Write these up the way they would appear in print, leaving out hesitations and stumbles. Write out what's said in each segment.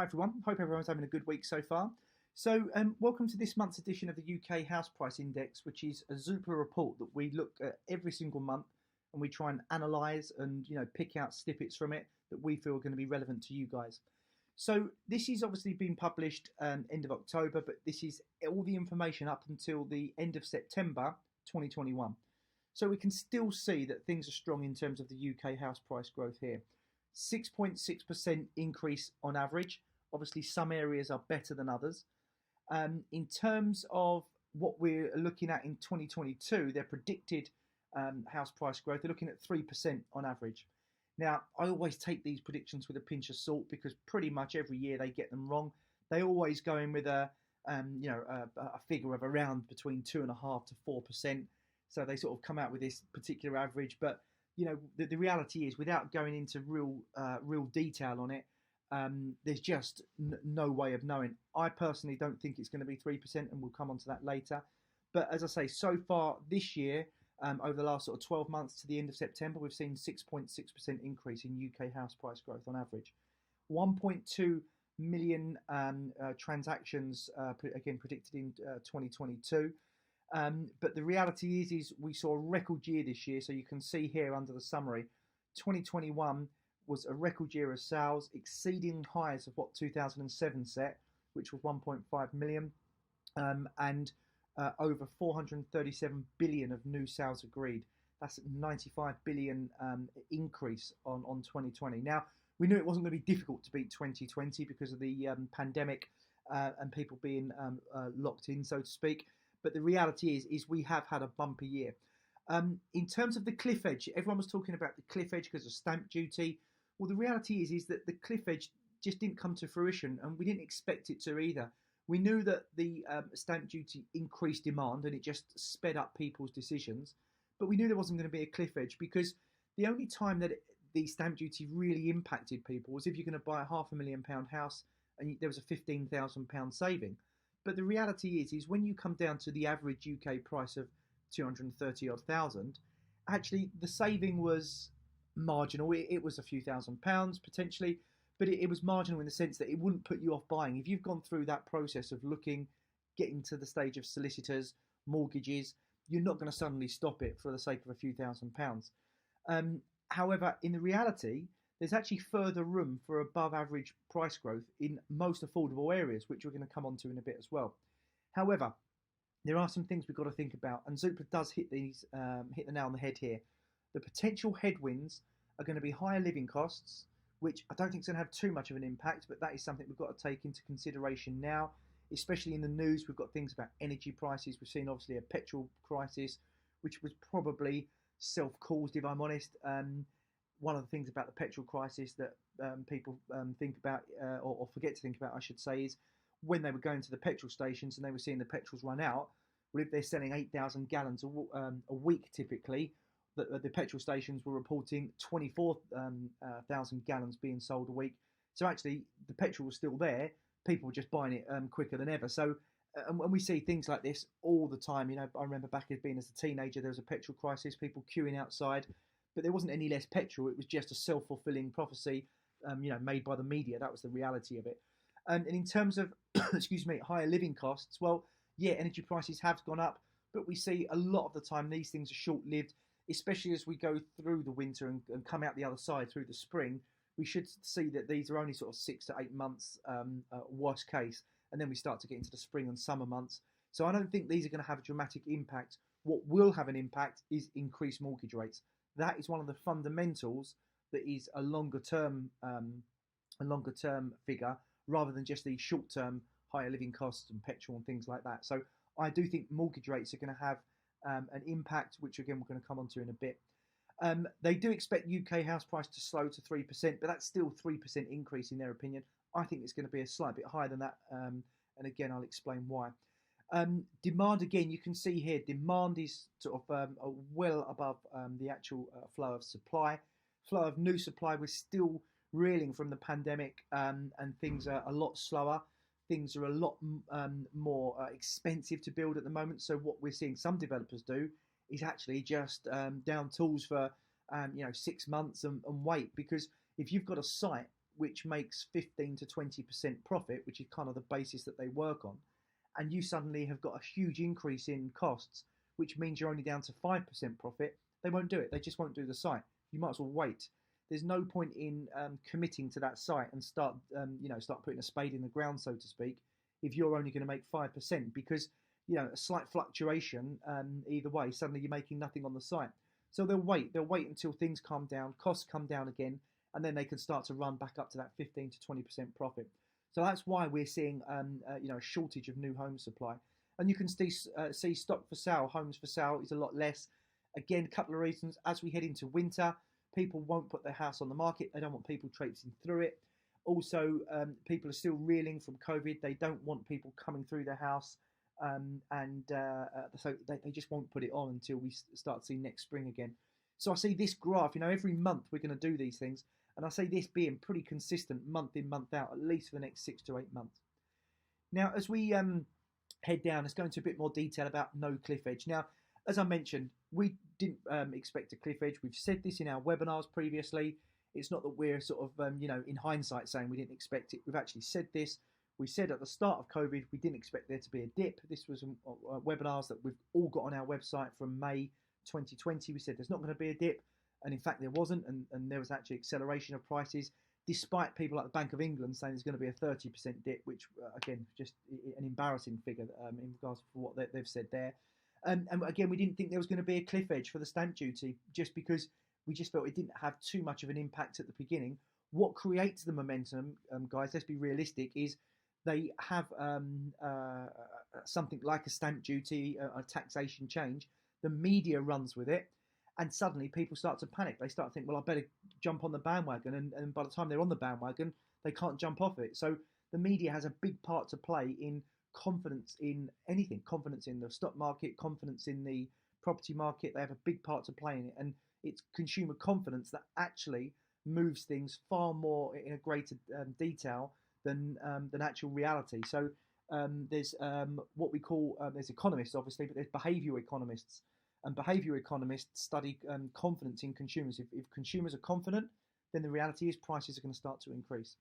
Hi everyone, hope everyone's having a good week so far. Welcome to this month's edition of the UK House Price Index, which is a Zoopla report that we look at every single month and we try and analyse and pick out snippets from it that we feel are going to be relevant to you guys. So this is obviously being published end of October, but this is all the information up until the end of September 2021. So we can still see that things are strong in terms of the UK house price growth here. 6.6% increase on average. Obviously, some areas are better than others. In terms of what we're looking at in 2022, their predicted house price growth, they're looking at 3% on average. Now, I always take these predictions with a pinch of salt because pretty much every year they get them wrong. They always go in with a figure of around between 2.5% to 4%. So they sort of come out with this particular average, but the reality is, without going into real detail on it, there's just no way of knowing. I personally don't think it's going to be 3%, and we'll come on to that later. But as I say, so far this year, over the last sort of 12 months to the end of September, we've seen 6.6% increase in UK house price growth on average. 1.2 million transactions, again predicted in 2022. But the reality is we saw a record year this year. So you can see here under the summary, 2021 was a record year of sales, exceeding highs of what 2007 set, which was 1.5 million, and over 437 billion of new sales agreed. That's a 95 billion increase on 2020. Now, we knew it wasn't going to be difficult to beat 2020 because of the pandemic and people being locked in, so to speak. But the reality is we have had a bumper year. In terms of the cliff edge, everyone was talking about the cliff edge because of stamp duty. Well, the reality is that the cliff edge just didn't come to fruition, and we didn't expect it to either. We knew that the stamp duty increased demand and it just sped up people's decisions, but we knew there wasn't going to be a cliff edge because the only time that the stamp duty really impacted people was if you're going to buy a £500,000 house and there was a £15,000 saving. But the reality is when you come down to the average UK price of 230 odd thousand, actually the saving was marginal. It was a few £1,000s potentially, but it was marginal in the sense that it wouldn't put you off buying. If you've gone through that process of looking, getting to the stage of solicitors, mortgages, you're not going to suddenly stop it for the sake of a few £1,000s. However, in the reality, there's actually further room for above average price growth in most affordable areas, which we're going to come on to in a bit as well. However, there are some things we've got to think about, and Zoopla does hit the nail on the head here. The potential headwinds are going to be higher living costs, which I don't think is going to have too much of an impact, but that is something we've got to take into consideration now, especially in the news. We've got things about energy prices. We've seen obviously a petrol crisis, which was probably self-caused, if I'm honest. One of the things about the petrol crisis that people think about or forget to think about, I should say, is when they were going to the petrol stations and they were seeing the petrols run out. Well, if they're selling 8,000 gallons a week typically, the petrol stations were reporting 24,000 gallons being sold a week. So actually, the petrol was still there. People were just buying it quicker than ever. So and we see things like this all the time. I remember back as a teenager, there was a petrol crisis, people queuing outside. But there wasn't any less petrol. It was just a self-fulfilling prophecy, made by the media. That was the reality of it. And in terms of, higher living costs, well, yeah, energy prices have gone up, but we see a lot of the time these things are short-lived, especially as we go through the winter and come out the other side through the spring. We should see that these are only sort of 6 to 8 months, worst case, and then we start to get into the spring and summer months. So I don't think these are going to have a dramatic impact. What will have an impact is increased mortgage rates. That is one of the fundamentals that is a longer term figure rather than just the short term higher living costs and petrol and things like that. So I do think mortgage rates are going to have an impact, which again we're going to come on to in a bit. They do expect UK house price to slow to 3%, but that's still 3% increase in their opinion. I think it's going to be a slight bit higher than that, and again I'll explain why. Demand, again, you can see here, demand is sort of well above the actual flow of supply. Flow of new supply, we're still reeling from the pandemic, and things are a lot slower. Things are a lot more expensive to build at the moment. So what we're seeing some developers do is actually just down tools for 6 months and wait, because if you've got a site which makes 15 to 20% profit, which is kind of the basis that they work on, and you suddenly have got a huge increase in costs, which means you're only down to 5% profit, they won't do it. They just won't do the site. You might as well wait. There's no point in committing to that site and start putting a spade in the ground, so to speak, if you're only going to make 5%, because a slight fluctuation either way, suddenly you're making nothing on the site. So they'll wait until things calm down, costs come down again, and then they can start to run back up to that 15 to 20% profit. So that's why we're seeing a shortage of new home supply. And you can see stock for sale, homes for sale is a lot less. Again, a couple of reasons. As we head into winter, people won't put their house on the market. They don't want people traipsing through it. Also, people are still reeling from COVID. They don't want people coming through their house. So they just won't put it on until we start seeing next spring again. So I see this graph, every month we're going to do these things. And I see this being pretty consistent month in, month out, at least for the next 6 to 8 months. Now, as we head down, let's go into a bit more detail about no cliff edge. Now, as I mentioned, we didn't expect a cliff edge. We've said this in our webinars previously. It's not that we're sort of, in hindsight saying we didn't expect it. We've actually said this. We said at the start of COVID, we didn't expect there to be a dip. This was webinars that we've all got on our website from May 2020. We said there's not going to be a dip. And in fact, there wasn't. And there was actually acceleration of prices, despite people like the Bank of England saying there's going to be a 30% dip, which, again, just an embarrassing figure in regards to what they've said there. And again, we didn't think there was going to be a cliff edge for the stamp duty, just because we just felt it didn't have too much of an impact at the beginning. What creates the momentum, guys, let's be realistic, is they have something like a stamp duty, a taxation change. The media runs with it, and suddenly people start to panic. They start to think, well, I better jump on the bandwagon, and by the time they're on the bandwagon, they can't jump off it. So the media has a big part to play in confidence in anything, confidence in the stock market, confidence in the property market. They have a big part to play in it, and it's consumer confidence that actually moves things far more in a greater detail than actual reality. So there's what we call, there's economists obviously, but there's behaviour economists, and behaviour economists study confidence in consumers. If consumers are confident, then the reality is prices are going to start to increase.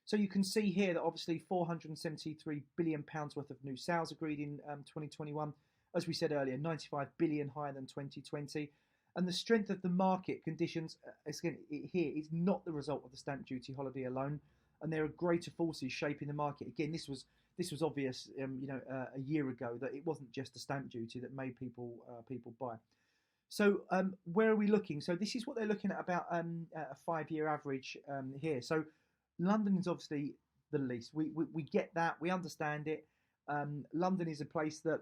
So you can see here that obviously £473 billion worth of new sales agreed in 2021. As we said earlier, 95 billion higher than 2020. And the strength of the market conditions here is not the result of the stamp duty holiday alone. And there are greater forces shaping the market. Again, this was obvious, a year ago, that it wasn't just the stamp duty that made people buy. So where are we looking? So this is what they're looking at, about a 5-year average here. So London is obviously the least. We get that. We understand it. London is a place that,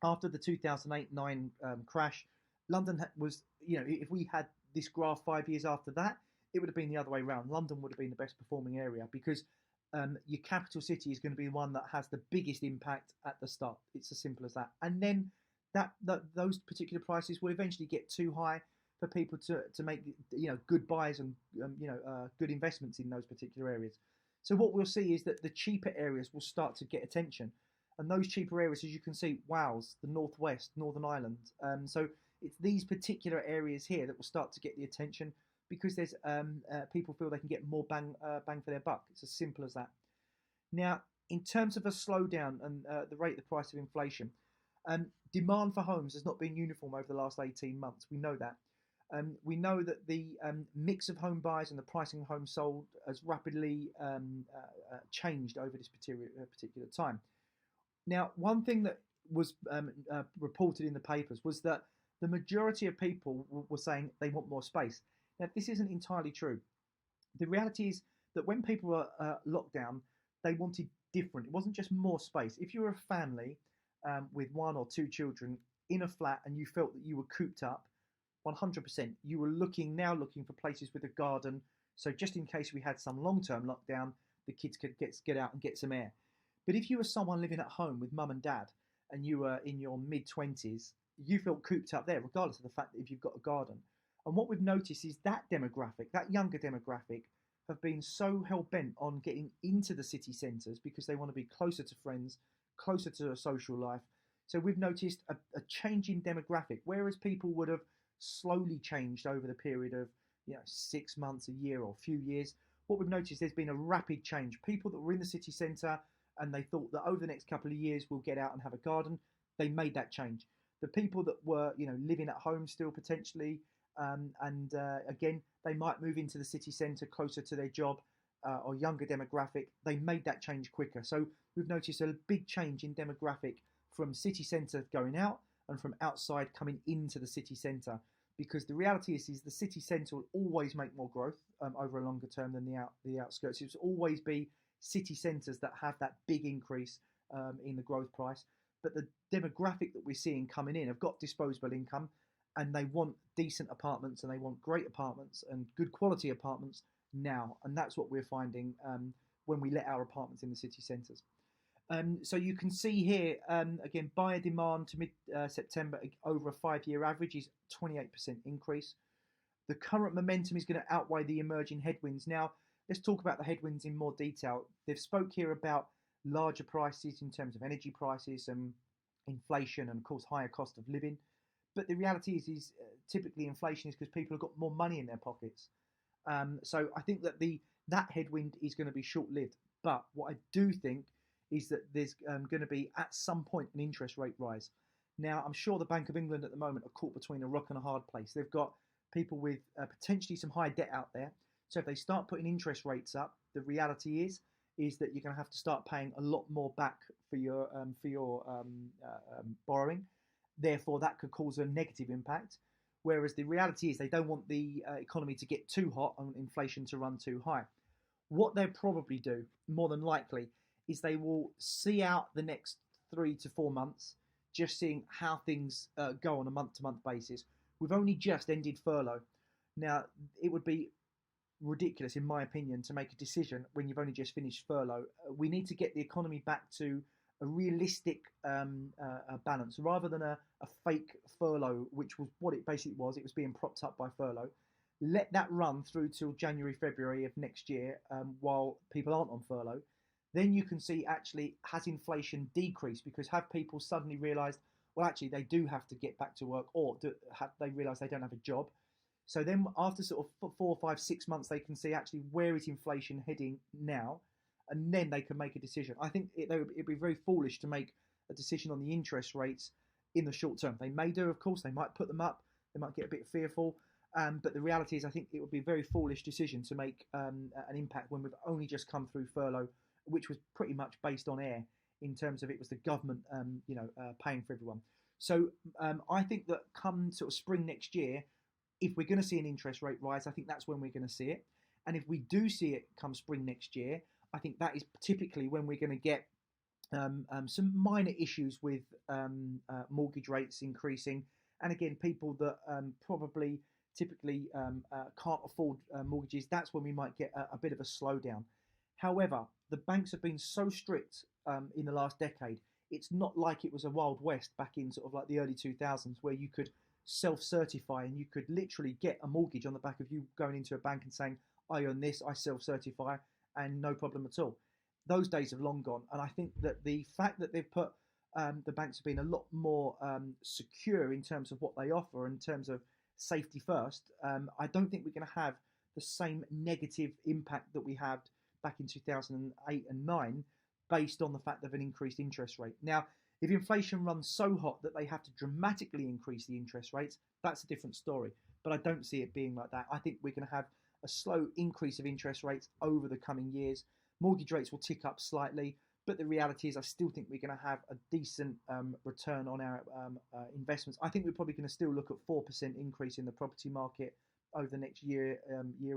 after the 2008-9 crash, London was, if we had this graph 5 years after that, it would have been the other way around. London would have been the best performing area, because your capital city is going to be the one that has the biggest impact at the start. It's as simple as that. And then those particular prices will eventually get too high for people to make good buys and good investments in those particular areas. So what we'll see is that the cheaper areas will start to get attention, and those cheaper areas, as you can see, Wales, the Northwest, Northern Ireland. So it's these particular areas here that will start to get the attention, because there's people feel they can get more bang for their buck. It's as simple as that. Now, in terms of a slowdown and the rate of the price of inflation, demand for homes has not been uniform over the last 18 months. We know that. We know that the mix of home buyers and the pricing of homes sold has rapidly changed over this particular time. Now, one thing that was reported in the papers was that the majority of people were saying they want more space. Now, this isn't entirely true. The reality is that when people were locked down, they wanted different. It wasn't just more space. If you were a family with 1 or 2 children in a flat and you felt that you were cooped up, 100%, you were looking for places with a garden. So just in case we had some long-term lockdown, the kids could get out and get some air. But if you were someone living at home with mum and dad and you were in your mid-20s, you felt cooped up there, regardless of the fact that if you've got a garden. And what we've noticed is that demographic, that younger demographic, have been so hell-bent on getting into the city centres because they want to be closer to friends, closer to a social life. So we've noticed a change in demographic, whereas people would have slowly changed over the period of 6 months, a year, or a few years. what we've noticed, there's been a rapid change. People that were in the city centre and they thought that over the next couple of years we'll get out and have a garden, they made that change. The people that were, living at home still potentially, and again, they might move into the city centre closer to their job, or younger demographic, they made that change quicker. So we've noticed a big change in demographic from city centre going out and from outside coming into the city centre. Because the reality is the city centre will always make more growth over a longer term than the outskirts. It will always be city centres that have that big increase in the growth price. But the demographic that we're seeing coming in have got disposable income, and they want decent apartments, and they want great apartments and good quality apartments now. And that's what we're finding when we let our apartments in the city centres. So you can see here, again, buyer demand to mid-September over a 5-year average is 28% increase. The current momentum is going to outweigh the emerging headwinds. Now, let's talk about the headwinds in more detail. They've spoke here about larger prices in terms of energy prices and inflation and, of course, higher cost of living. But the reality is typically inflation is because people have got more money in their pockets. So I think that that headwind is going to be short-lived. But what I do think is that there's going to be, at some point, an interest rate rise. Now, I'm sure the Bank of England at the moment are caught between a rock and a hard place. They've got people with potentially some high debt out there. So if they start putting interest rates up, the reality is that you're going to have to start paying a lot more back for your borrowing. Therefore, that could cause a negative impact. Whereas the reality is they don't want the economy to get too hot and inflation to run too high. What they'll probably do, more than likely, is they will see out the next 3 to 4 months, just seeing how things go on a month-to-month basis. We've only just ended furlough. Now, it would be ridiculous, in my opinion, to make a decision when you've only just finished furlough. We need to get the economy back to a realistic balance, rather than a fake furlough, which was what it basically was. It was being propped up by furlough. Let that run through till January, February of next year, while people aren't on furlough. Then you can see, actually, has inflation decreased? Because have people suddenly realised, well, actually, they do have to get back to work, or have they realised they don't have a job? So then after sort of 4, 5, 6 months, they can see actually where is inflation heading now, and then they can make a decision. I think it'd be very foolish to make a decision on the interest rates in the short term. They may do, of course, they might put them up, they might get a bit fearful, but the reality is I think it would be a very foolish decision to make an impact when we've only just come through furlough, which was pretty much based on air in terms of it was the government, paying for everyone. So I think that come sort of spring next year, if we're going to see an interest rate rise, I think that's when we're going to see it. And if we do see it come spring next year, I think that is typically when we're going to get some minor issues with mortgage rates increasing. And again, people that probably typically can't afford mortgages, that's when we might get a bit of a slowdown. However, the banks have been so strict in the last decade. It's not like it was a Wild West back in sort of like the early 2000s, where you could self-certify and you could literally get a mortgage on the back of you going into a bank and saying, I own this, I self-certify, and no problem at all. Those days have long gone. And I think that the fact that they've put the banks have been a lot more secure in terms of what they offer, in terms of safety first, I don't think we're going to have the same negative impact that we had back in 2008 and 9, based on the fact of an increased interest rate. Now, if inflation runs so hot that they have to dramatically increase the interest rates, that's a different story. But I don't see it being like that. I think we're going to have a slow increase of interest rates over the coming years. Mortgage rates will tick up slightly, but the reality is I still think we're going to have a decent return on our investments. I think we're probably going to still look at 4% increase in the property market over the next year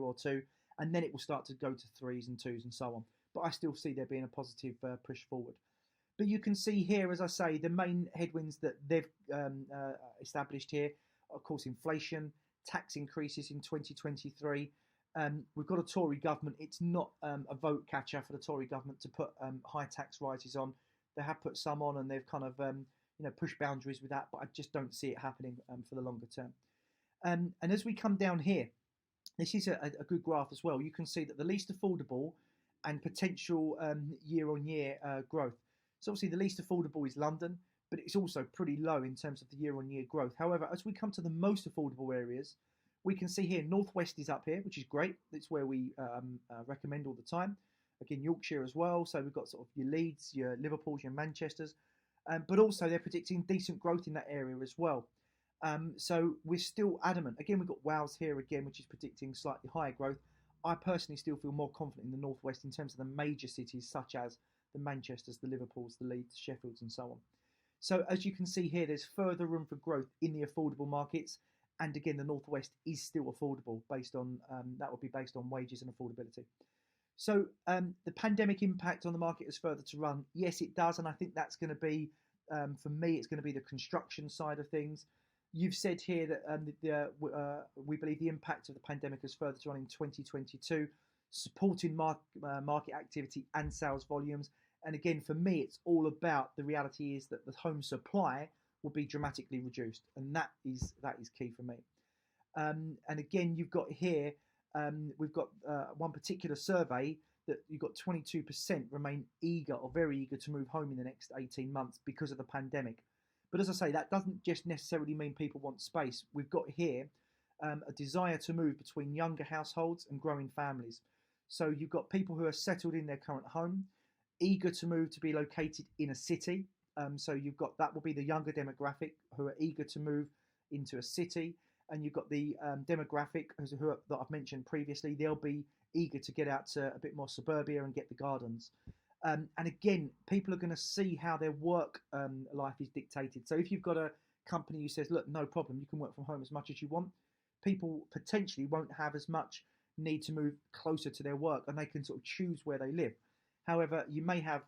or two, and then it will start to go to 3s and 2s and so on. But I still see there being a positive push forward. But you can see here, as I say, the main headwinds that they've established here, of course, inflation, tax increases in 2023. We've got a Tory government. It's not a vote catcher for the Tory government to put high tax rises on. They have put some on, and they've kind of pushed boundaries with that, but I just don't see it happening for the longer term. And as we come down here, this is a good graph as well. You can see that the least affordable and potential year-on-year growth. So obviously the least affordable is London, but it's also pretty low in terms of the year-on-year growth. However, as we come to the most affordable areas, We can see here Northwest is up here, which is great. It's where we recommend all the time. Again, Yorkshire as well. So we've got sort of your Leeds, your Liverpools, your Manchesters. But also they're predicting decent growth in that area as well. So we're still adamant. Again, we've got Wales here again, which is predicting slightly higher growth. I personally still feel more confident in the Northwest in terms of the major cities such as the Manchesters, the Liverpools, the Leeds, Sheffields and so on. So as you can see here, there's further room for growth in the affordable markets. And again, the Northwest is still affordable based on, that would be based on wages and affordability. So the pandemic impact on the market is further to run. Yes, it does. And I think that's going to be, for me, it's going to be the construction side of things. You've said here that we believe the impact of the pandemic is further to run in 2022, supporting market activity and sales volumes. And again, for me, it's all about the reality is that the home supply will be dramatically reduced. And that is key for me. And again, you've got here, we've got one particular survey that you've got 22% remain eager or very eager to move home in the next 18 months because of the pandemic. But as I say, that doesn't just necessarily mean people want space. We've got here a desire to move between younger households and growing families. So you've got people who are settled in their current home, eager to move to be located in a city. So you've got, that will be the younger demographic who are eager to move into a city. And you've got the demographic that I've mentioned previously. They'll be eager to get out to a bit more suburbia and get the gardens. And again, people are going to see how their work life is dictated. So if you've got a company who says, look, no problem, you can work from home as much as you want, people potentially won't have as much need to move closer to their work and they can sort of choose where they live. However, you may have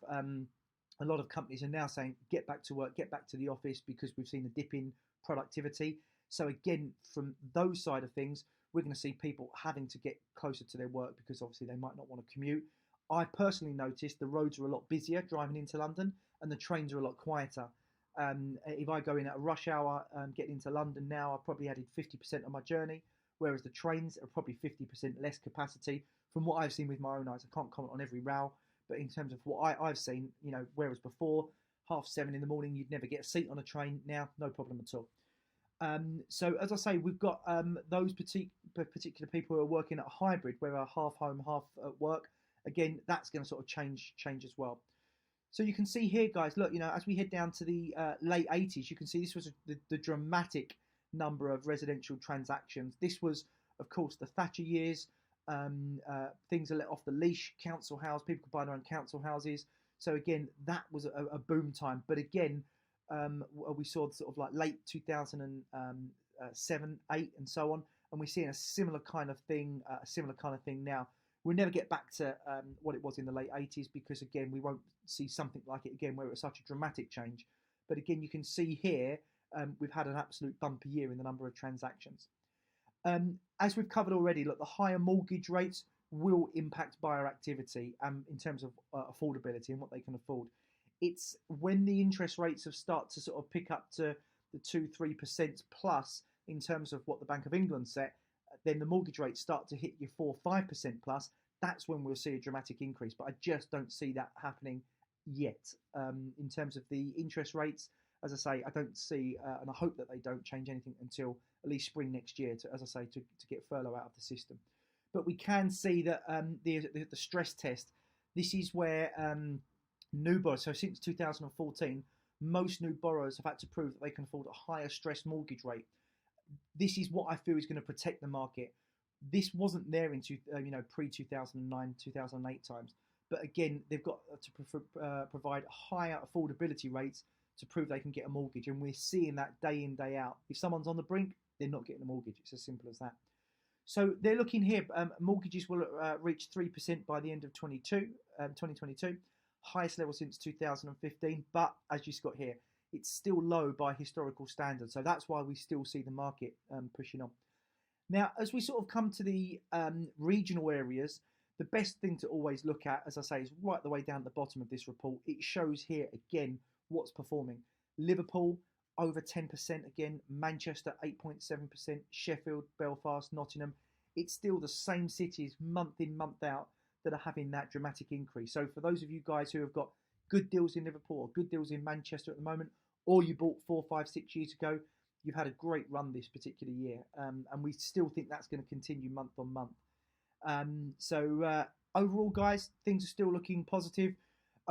a lot of companies are now saying, get back to work, get back to the office because we've seen a dip in productivity. So again, from those side of things, we're going to see people having to get closer to their work because obviously they might not want to commute. I personally noticed the roads are a lot busier driving into London and the trains are a lot quieter. If I go in at a rush hour getting into London now, I've probably added 50% of my journey, whereas the trains are probably 50% less capacity from what I've seen with my own eyes. I can't comment on every row, but in terms of what I've seen, you know, whereas before, 7:30 in the morning, you'd never get a seat on a train. Now, no problem at all. So as I say, we've got those particular people who are working at a hybrid, where are half home, half at work. Again, that's going to sort of change as well. So you can see here, guys, look, you know, as we head down to the late 80s, you can see this was the dramatic number of residential transactions. This was, of course, the Thatcher years. Things are let off the leash, council house, people could buy their own council houses. So again, that was a boom time. But again, we saw sort of like late 2007, 8 and so on. And we're seeing a similar kind of thing now. We'll never get back to what it was in the late 80s because, again, we won't see something like it again where it was such a dramatic change. But again, you can see here, we've had an absolute bumper year in the number of transactions. As we've covered already, look, the higher mortgage rates will impact buyer activity in terms of affordability and what they can afford. It's when the interest rates have started to sort of pick up to the 2-3% plus in terms of what the Bank of England set, then the mortgage rates start to hit your 4-5% plus. That's when we'll see a dramatic increase. But I just don't see that happening yet. In terms of the interest rates, as I say, I don't see, and I hope that they don't change anything until at least spring next year, to get furlough out of the system. But we can see that the stress test, this is where new borrowers, so since 2014, most new borrowers have had to prove that they can afford a higher stress mortgage rate. This is what I feel is going to protect the market. This wasn't there in pre-2009, 2008 times. But again, they've got to provide higher affordability rates to prove they can get a mortgage. And we're seeing that day in, day out. If someone's on the brink, they're not getting a mortgage. It's as simple as that. So they're looking here. Mortgages will reach 3% by the end of 2022. Highest level since 2015. But as you've got here, it's still low by historical standards. So that's why we still see the market pushing on. Now, as we sort of come to the regional areas, the best thing to always look at, as I say, is right the way down at the bottom of this report. It shows here, again, what's performing. Liverpool, over 10% again. Manchester, 8.7%. Sheffield, Belfast, Nottingham. It's still the same cities, month in, month out, that are having that dramatic increase. So for those of you guys who have got good deals in Liverpool or good deals in Manchester at the moment, or you bought 4, 5, 6 years ago, you've had a great run this particular year, and we still think that's going to continue month on month. Overall, guys, things are still looking positive.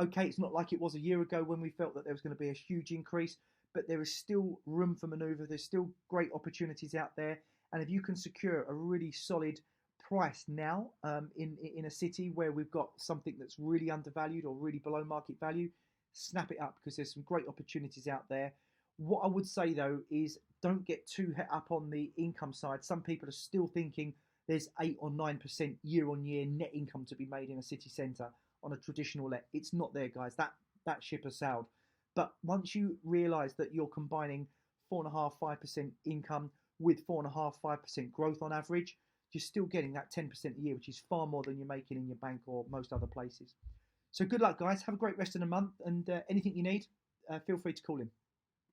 Okay, it's not like it was a year ago when we felt that there was going to be a huge increase, but there is still room for manoeuvre. There's still great opportunities out there, and if you can secure a really solid price now in a city where we've got something that's really undervalued or really below market value, snap it up, because there's some great opportunities out there. What I would say though is don't get too hit up on the income side. Some people are still thinking there's 8 or 9% year on year net income to be made in a city centre on a traditional let. It's not there, guys. That ship has sailed. But once you realise that you're combining 4.5%, 5% income with 4.5%, 5% growth on average, you're still getting that 10% a year, which is far more than you're making in your bank or most other places. So good luck, guys. Have a great rest of the month, and anything you need, feel free to call in.